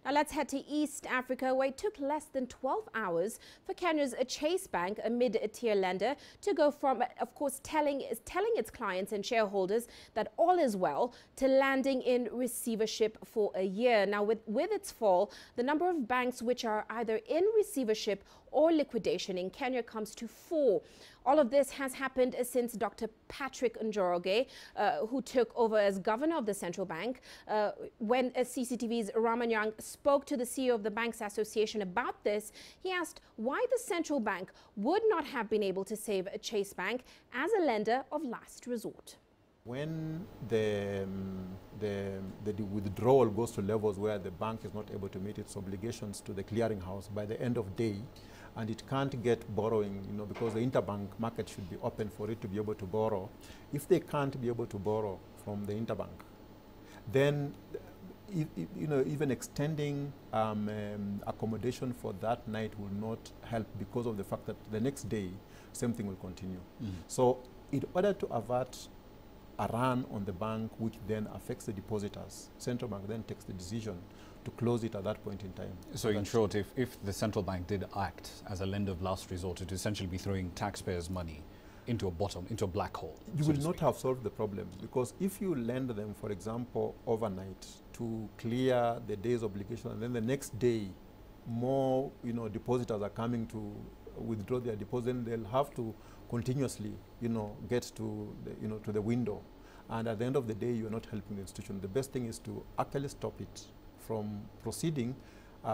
Now let's head to East Africa, where it took less than 12 hours for Kenya's Chase Bank, a mid-tier lender, to go from, of course, telling its clients and shareholders that all is well, to landing in receivership for a year. Now, with its fall, the number of banks which are either in receivership or liquidation in Kenya comes to 4. All of this has happened since Dr. Patrick Njoroge, who took over as governor of the central bank, when CCTV's Ramah Nyang spoke to the CEO of the Banks Association about this. He asked why the central bank would not have been able to save Chase Bank as a lender of last resort. When the withdrawal goes to levels where the bank is not able to meet its obligations to the clearinghouse by the end of day, and it can't get borrowing, because the interbank market should be open for it to be able to borrow. If they can't be able to borrow from the interbank, then even extending accommodation for that night will not help, because of the fact that the next day, same thing will continue. So in order to avert a run on the bank, which then affects the depositors, central bank then takes the decision to close it at that point in time. So in short, if the central bank did act as a lender of last resort, it would essentially be throwing taxpayers' money into a black hole. You will not have solved the problem, because if you lend them, for example, overnight to clear the day's obligation, and then the next day more depositors are coming to withdraw their deposit, then they'll have to continuously get to the window, and at the end of the day you're not helping the institution. The best thing is to actually stop it from proceeding,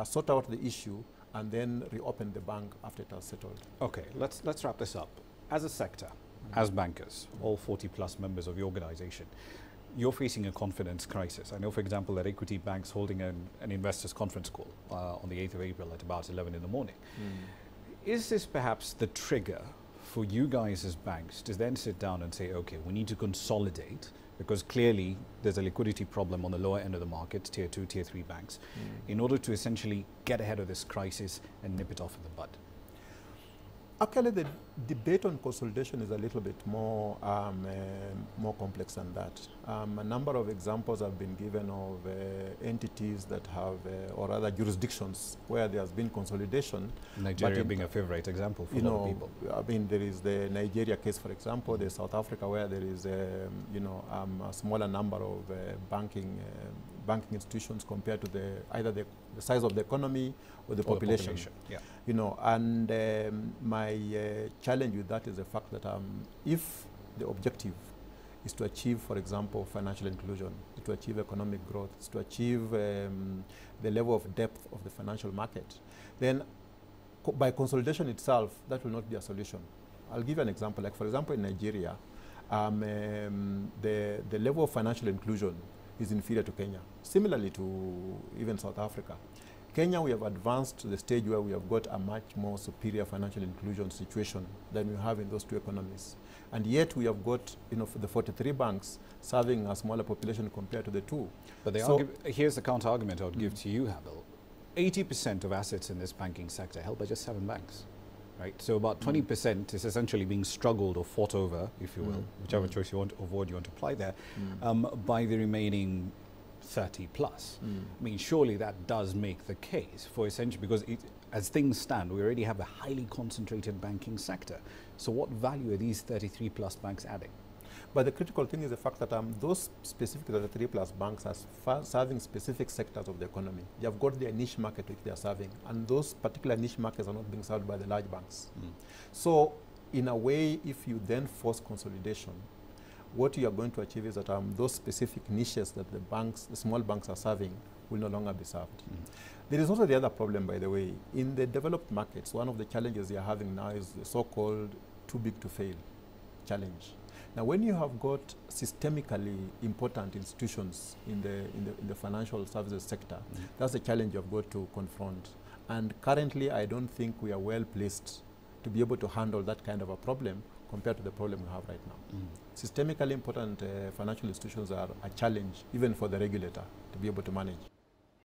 sort out the issue, and then reopen the bank after it has settled. Okay, let's wrap this up. As a sector, as bankers, all 40+ members of your organization, you're facing a confidence crisis. I know, for example, that Equity Bank's holding an investors conference call on the 8th of April at about 11 in the morning. Is this perhaps the trigger for you guys as banks to then sit down and say, okay, we need to consolidate, because clearly there's a liquidity problem on the lower end of the market, tier 2, tier 3 banks, in order to essentially get ahead of this crisis and nip it off in the bud? Actually, the debate on consolidation is a little bit more more complex than that. A number of examples have been given of entities that have, or other jurisdictions where there has been consolidation. Nigeria being a favorite example for a lot of people. I mean, there is the Nigeria case, for example. There's South Africa, where there is a smaller number of banking institutions compared to either the size of the economy or the population. Yeah. And my challenge with that is the fact that if the objective is to achieve, for example, financial inclusion, to achieve economic growth, to achieve the level of depth of the financial market, then by consolidation itself, that will not be a solution. I'll give you an example. Like, for example, in Nigeria, the level of financial inclusion is inferior to Kenya. Similarly to even South Africa. Kenya, we have advanced to the stage where we have got a much more superior financial inclusion situation than we have in those two economies. And yet we have got, for the 43 banks serving a smaller population compared to the two. But here's the counter argument I would give to you, Habil. 80% of assets in this banking sector held by just 7 banks. Right? So about 20% is essentially being struggled or fought over, if you will, whichever choice you want, or word you want to apply there, by the remaining 30+. I mean, surely that does make the case for essentially, because as things stand, we already have a highly concentrated banking sector. So what value are these 33+ banks adding? But the critical thing is the fact that those specific 33+ banks are serving specific sectors of the economy. They have got their niche market which they are serving, and those particular niche markets are not being served by the large banks. So in a way, if you then force consolidation, what you are going to achieve is that those specific niches that the small banks are serving will no longer be served. There is also the other problem, by the way. In the developed markets, one of the challenges they are having now is the so-called too big to fail challenge. Now, when you have got systemically important institutions in the financial services sector, that's the challenge you have got to confront. And currently, I don't think we are well placed to be able to handle that kind of a problem compared to the problem we have right now. Systemically important financial institutions are a challenge even for the regulator to be able to manage.